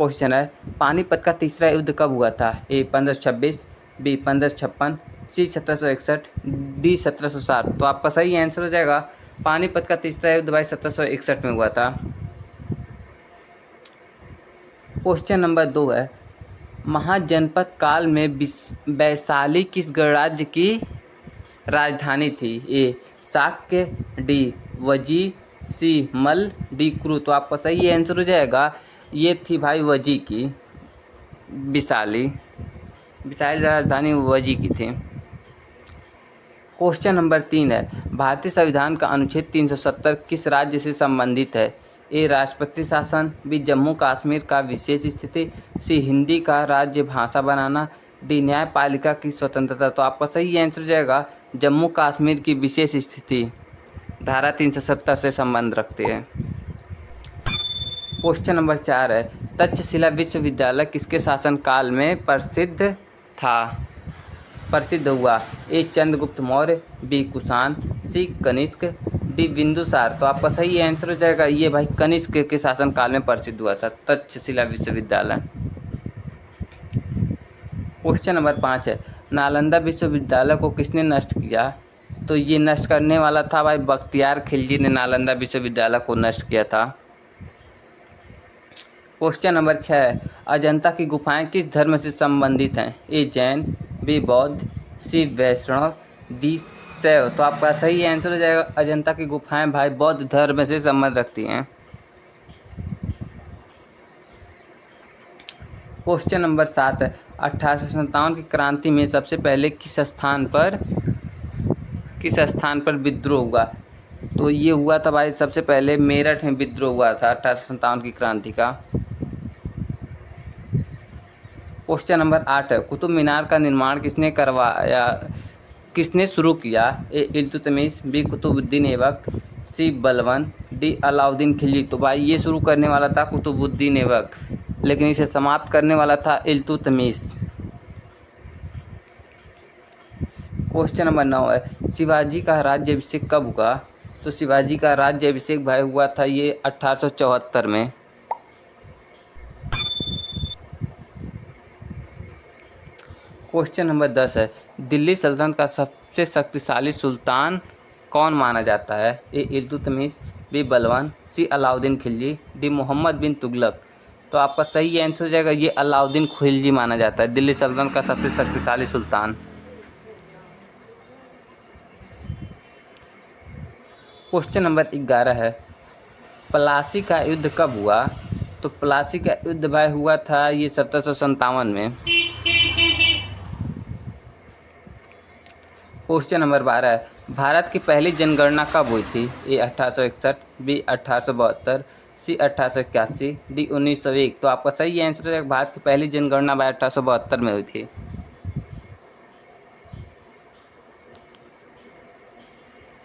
Question है, पानीपत का तीसरा युद्ध कब हुआ था? ए 1526, बी 1556, सी 1761, डी 1760। तो आपका सही आंसर हो जाएगा पानीपत का तीसरा युद्ध भाई 1761 में हुआ था। क्वेश्चन नंबर 2 है, महाजनपद काल में वैशाली किस गणराज्य की राजधानी थी? ए शाक्य, डी वजी, सी मल, डी क्रू। तो आपका सही आंसर हो जाएगा ये थी भाई वजी की, वैशाली राजधानी वजी की थी। क्वेश्चन नंबर 3 है, भारतीय संविधान का अनुच्छेद 370 किस राज्य से संबंधित है? ए राष्ट्रपति शासन, बी जम्मू कश्मीर का विशेष स्थिति, सी हिंदी का राज्य भाषा बनाना, डी न्यायपालिका की स्वतंत्रता। तो आपका सही आंसर हो जाएगा जम्मू कश्मीर की विशेष स्थिति धारा 370 से संबंध रखती है। क्वेश्चन नंबर 4 है, तक्षशिला विश्वविद्यालय किसके शासनकाल में प्रसिद्ध हुआ? ए चंद्रगुप्त मौर्य, बी कुषाण, सी कनिष्क, डी बिंदुसार। तो आपका सही आंसर हो जाएगा ये भाई कनिष्क के शासनकाल में प्रसिद्ध हुआ था तक्षशिला विश्वविद्यालय। क्वेश्चन नंबर 5 है, नालंदा विश्वविद्यालय को किसने नष्ट किया? तो ये नष्ट करने वाला था भाई बख्तियार खिलजी ने नालंदा विश्वविद्यालय को नष्ट किया था। क्वेश्चन नंबर 6 है, अजंता की गुफाएं किस धर्म से संबंधित हैं? ए जैन, बी बौद्ध, सी वैष्णव, डी शैव। तो आपका सही आंसर हो जाएगा अजंता की गुफाएं भाई बौद्ध धर्म से संबंध रखती हैं। क्वेश्चन नंबर 7 है, 1857 की क्रांति में सबसे पहले किस स्थान पर विद्रोह हुआ? तो ये हुआ था भाई सबसे पहले मेरठ में विद्रोह हुआ था 1857 की क्रांति का। क्वेश्चन नंबर 8 है, कुतुब मीनार का निर्माण किसने शुरू किया? ए इल्तुतमिश, बी कुतुबुद्दीन ऐबक, सी बलबन, डी अलाउद्दीन खिलजी। तो भाई ये शुरू करने वाला था कुतुबुद्दीन ऐबक, लेकिन इसे समाप्त करने वाला था इल्तुतमिश। क्वेश्चन नंबर 9 है, शिवाजी का राज्याभिषेक कब हुआ? तो शिवाजी का राज्याभिषेक भाई हुआ था ये 1874 में। क्वेश्चन नंबर 10 है, दिल्ली सल्तनत का सबसे शक्तिशाली सुल्तान कौन माना जाता है? ए इल्तुतमिश, बी बलबन, सी अलाउद्दीन खिलजी, डी मोहम्मद बिन तुगलक। तो आपका सही आंसर हो जाएगा ये अलाउद्दीन खिलजी माना जाता है दिल्ली सल्तनत का सबसे शक्तिशाली सुल्तान। क्वेश्चन नंबर 11 है, प्लासी का युद्ध कब हुआ? तो प्लासी का युद्ध भाई हुआ था ये 1757 में। क्वेश्चन नंबर 12 है, भारत की पहली जनगणना कब हुई थी? ए 1861, बी 1872, सी 1881, डी 1901। तो आपका सही आंसर है भारत की पहली जनगणना भाई 1872 में हुई थी।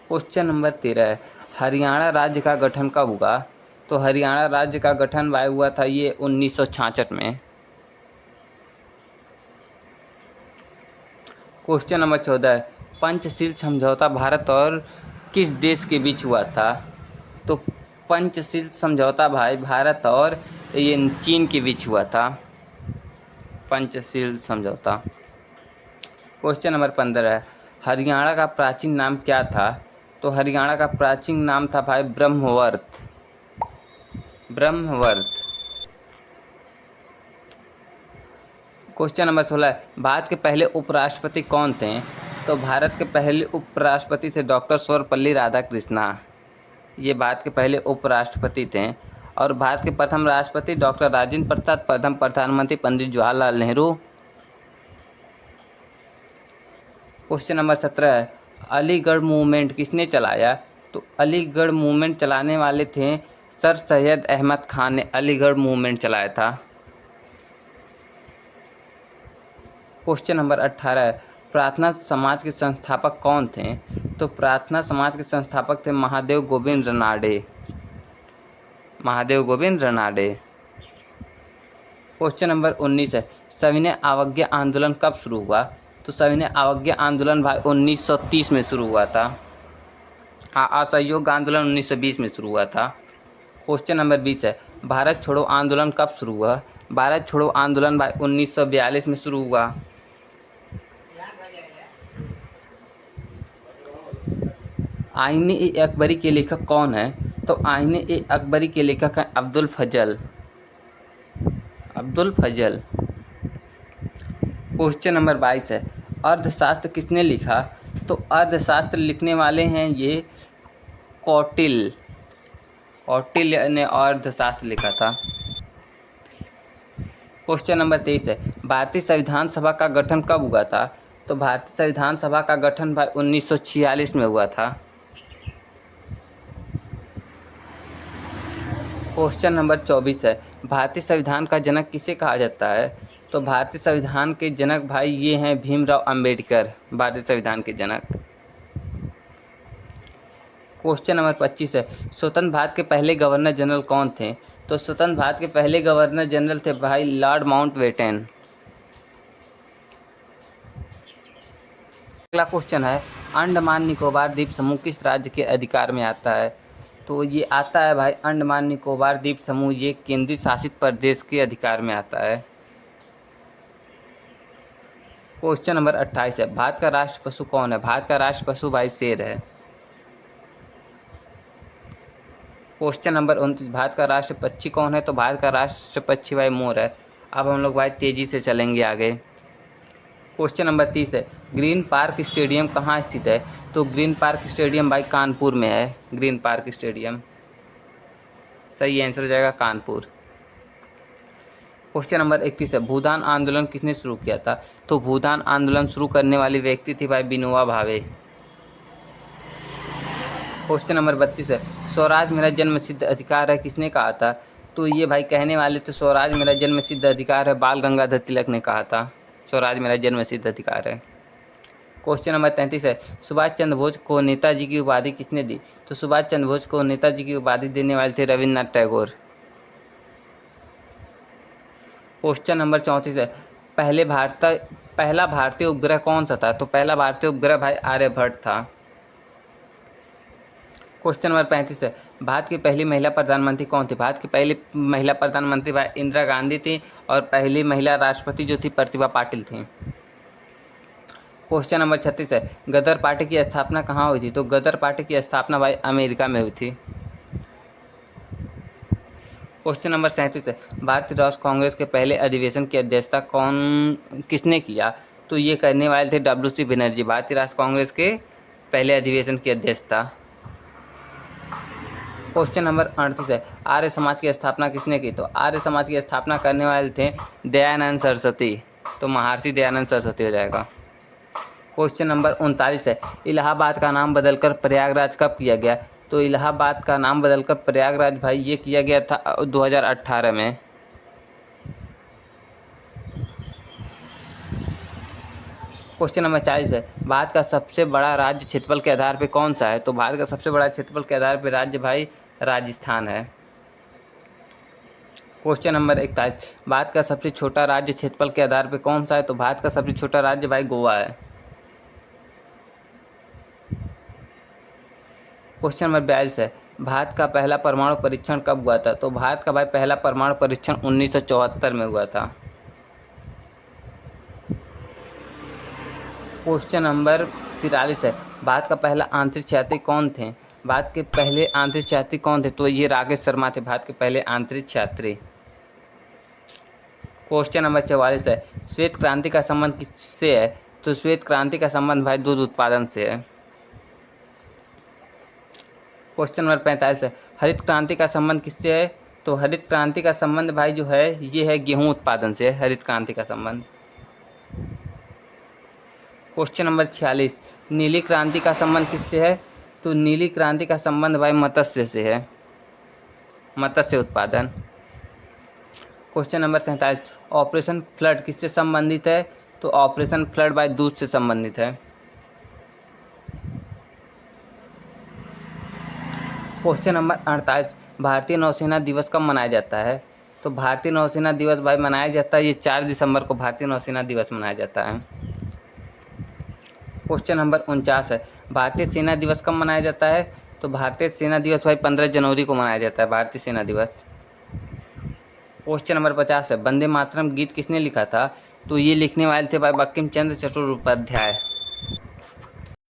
क्वेश्चन नंबर 13 है, हरियाणा राज्य का गठन कब हुआ? तो हरियाणा राज्य का गठन भाई हुआ था ये 1966 में। क्वेश्चन नंबर 14 है, पंचशील समझौता भारत और किस देश के बीच हुआ था? तो पंचशील समझौता भाई भारत और ये चीन के बीच हुआ था पंचशील समझौता। क्वेश्चन नंबर 15 है, हरियाणा का प्राचीन नाम क्या था? तो हरियाणा का प्राचीन नाम था भाई ब्रह्मवर्त। क्वेश्चन नंबर 16 है, भारत के पहले उपराष्ट्रपति कौन थे? तो भारत के पहले उपराष्ट्रपति थे डॉक्टर सर्वपल्ली राधाकृष्णा। ये भारत के पहले उपराष्ट्रपति थे। और भारत के प्रथम राष्ट्रपति डॉक्टर राजेंद्र प्रसाद, प्रथम प्रधानमंत्री पंडित जवाहरलाल नेहरू। क्वेश्चन नंबर 17 है, अलीगढ़ मूवमेंट किसने चलाया? तो अलीगढ़ मूवमेंट चलाने वाले थे सर सैयद अहमद खान ने अलीगढ़ मूवमेंट चलाया था। क्वेश्चन नंबर 18 है, प्रार्थना समाज के संस्थापक कौन थे? तो प्रार्थना समाज के संस्थापक थे महादेव गोविंद रनाडे। क्वेश्चन नंबर 19 है, सविनय अवज्ञा आंदोलन कब शुरू हुआ? तो सविनय अवज्ञा आंदोलन भाई 1930 में शुरू हुआ था। असहयोग आंदोलन 1920 में शुरू हुआ था। क्वेश्चन नंबर 20 है, भारत छोड़ो आंदोलन कब शुरू हुआ? भारत छोड़ो आंदोलन भाई 1942 में शुरू हुआ। आईने ए अकबरी के लेखक कौन है? तो आईने ए अकबरी के लेखक हैं अब्दुल फजल। अब्दुल फजल। क्वेश्चन नंबर 22 है, अर्थशास्त्र किसने लिखा? तो अर्थशास्त्र लिखने वाले हैं ये कौटिल्य। कौटिल्य ने अर्थशास्त्र लिखा था। क्वेश्चन नंबर 23 है, भारतीय संविधान सभा का गठन कब हुआ था? तो भारतीय संविधान सभा का गठन भाई 1946 में हुआ था। क्वेश्चन नंबर 24 है, भारतीय संविधान का जनक किसे कहा जाता है? तो भारतीय संविधान के जनक भाई ये हैं भीमराव अंबेडकर, भारतीय संविधान के जनक। क्वेश्चन नंबर 25 है, स्वतंत्र भारत के पहले गवर्नर जनरल कौन थे? तो स्वतंत्र भारत के पहले गवर्नर जनरल थे भाई लॉर्ड माउंटबेटन। अगला क्वेश्चन है, अंडमान निकोबार द्वीप समूह किस राज्य के अधिकार में आता है? तो ये आता है भाई अंडमान निकोबार द्वीप समूह, ये केंद्रीय शासित प्रदेश के अधिकार में आता है। क्वेश्चन नंबर 28 है, भारत का राष्ट्र पशु कौन है? भारत का राष्ट्र पशु भाई शेर है। क्वेश्चन नंबर 29, भारत का राष्ट्र पक्षी कौन है? तो भारत का राष्ट्र पक्षी भाई मोर है। अब हम लोग भाई तेजी से चलेंगे आगे। क्वेश्चन नंबर 30 है, ग्रीन पार्क स्टेडियम कहाँ स्थित है? तो ग्रीन पार्क स्टेडियम भाई कानपुर में है। ग्रीन पार्क स्टेडियम सही आंसर हो जाएगा कानपुर। क्वेश्चन नंबर 31 है, भूदान आंदोलन किसने शुरू किया था? तो भूदान आंदोलन शुरू करने वाली व्यक्ति थी भाई विनोबा भावे। क्वेश्चन नंबर 32 है, स्वराज मेरा जन्म सिद्ध अधिकार है किसने कहा था? तो ये भाई कहने वाले तो स्वराज मेरा जन्म सिद्ध अधिकार है बाल गंगाधर तिलक ने कहा था। स्वराज मेरा जन्म सिद्ध अधिकार है। क्वेश्चन नंबर 33 है, सुभाष चंद्र बोस को नेताजी की उपाधि किसने दी? तो सुभाष चंद्र बोस को नेताजी की उपाधि देने वाले थे रविन्द्रनाथ टैगोर। क्वेश्चन नंबर 34 है, पहला भारतीय उपग्रह कौन सा था? तो पहला भारतीय उपग्रह भाई आर्यभट्ट था। क्वेश्चन नंबर 35 है, भारत की पहली महिला प्रधानमंत्री कौन थी? भारत की पहली महिला प्रधानमंत्री भाई इंदिरा गांधी थी और पहली महिला राष्ट्रपति जो थी प्रतिभा पाटिल थी। क्वेश्चन नंबर 36 है, गदर पार्टी की स्थापना कहाँ हुई थी? तो गदर पार्टी की स्थापना भाई अमेरिका में हुई थी। क्वेश्चन नंबर 37 है, भारतीय राष्ट्रीय कांग्रेस के पहले अधिवेशन की अध्यक्षता किसने किया? तो ये करने वाले थे WC बनर्जी, भारतीय राष्ट्रीय कांग्रेस के पहले अधिवेशन की अध्यक्षता। क्वेश्चन नंबर 38 है, आर्य समाज की स्थापना किसने की? तो आर्य समाज की स्थापना करने वाले थे दयानंद सरस्वती, तो महर्षि दयानंद सरस्वती हो जाएगा। क्वेश्चन नंबर 39 है, इलाहाबाद का नाम बदलकर प्रयागराज कब किया गया? तो इलाहाबाद का नाम बदलकर प्रयागराज भाई ये किया गया था 2018 में। क्वेश्चन नंबर 40 है, भारत का सबसे बड़ा राज्य क्षेत्रफल के आधार पर कौन सा है? तो भारत का सबसे बड़ा क्षेत्रफल के आधार पर राज्य भाई राजस्थान है। क्वेश्चन नंबर 41, भारत का सबसे छोटा राज्य क्षेत्रफल के आधार पर कौन सा है? तो भारत का सबसे छोटा राज्य भाई गोवा है। क्वेश्चन नंबर 42 है, भारत का पहला परमाणु परीक्षण कब हुआ था? तो भारत का भाई पहला परमाणु परीक्षण 1974 में हुआ था। क्वेश्चन नंबर 43 है, भारत का पहला आंतरिक यात्री कौन थे? भारत के पहले आंतरिक यात्री कौन थे? तो ये राकेश शर्मा थे, भारत के पहले आंतरिक यात्री। क्वेश्चन नंबर 44 है, श्वेत क्रांति का संबंध किससे है? तो श्वेत क्रांति का संबंध भाई दूध उत्पादन से है। क्वेश्चन नंबर 45 है, हरित क्रांति का संबंध किससे है? तो हरित क्रांति का संबंध भाई जो है ये है गेहूं उत्पादन से, हरित क्रांति का संबंध। क्वेश्चन नंबर 46, नीली क्रांति का संबंध किससे है? तो नीली क्रांति का संबंध भाई मत्स्य से है, मत्स्य उत्पादन। क्वेश्चन नंबर 47, ऑपरेशन फ्लड किससे संबंधित है? तो ऑपरेशन फ्लड भाई दूध से संबंधित है। क्वेश्चन नंबर 48, भारतीय नौसेना दिवस कब मनाया जाता है? तो भारतीय नौसेना दिवस भाई मनाया जाता है ये 4 दिसंबर को भारतीय नौसेना दिवस मनाया जाता है। क्वेश्चन नंबर 49 है, भारतीय सेना दिवस कब मनाया जाता है? तो भारतीय सेना दिवस भाई 15 जनवरी को मनाया जाता है भारतीय सेना दिवस। क्वेश्चन नंबर 50 है, वंदे मातरम गीत किसने लिखा था? तो ये लिखने वाले थे भाई बंकिम चंद्र चट्टोपाध्याय।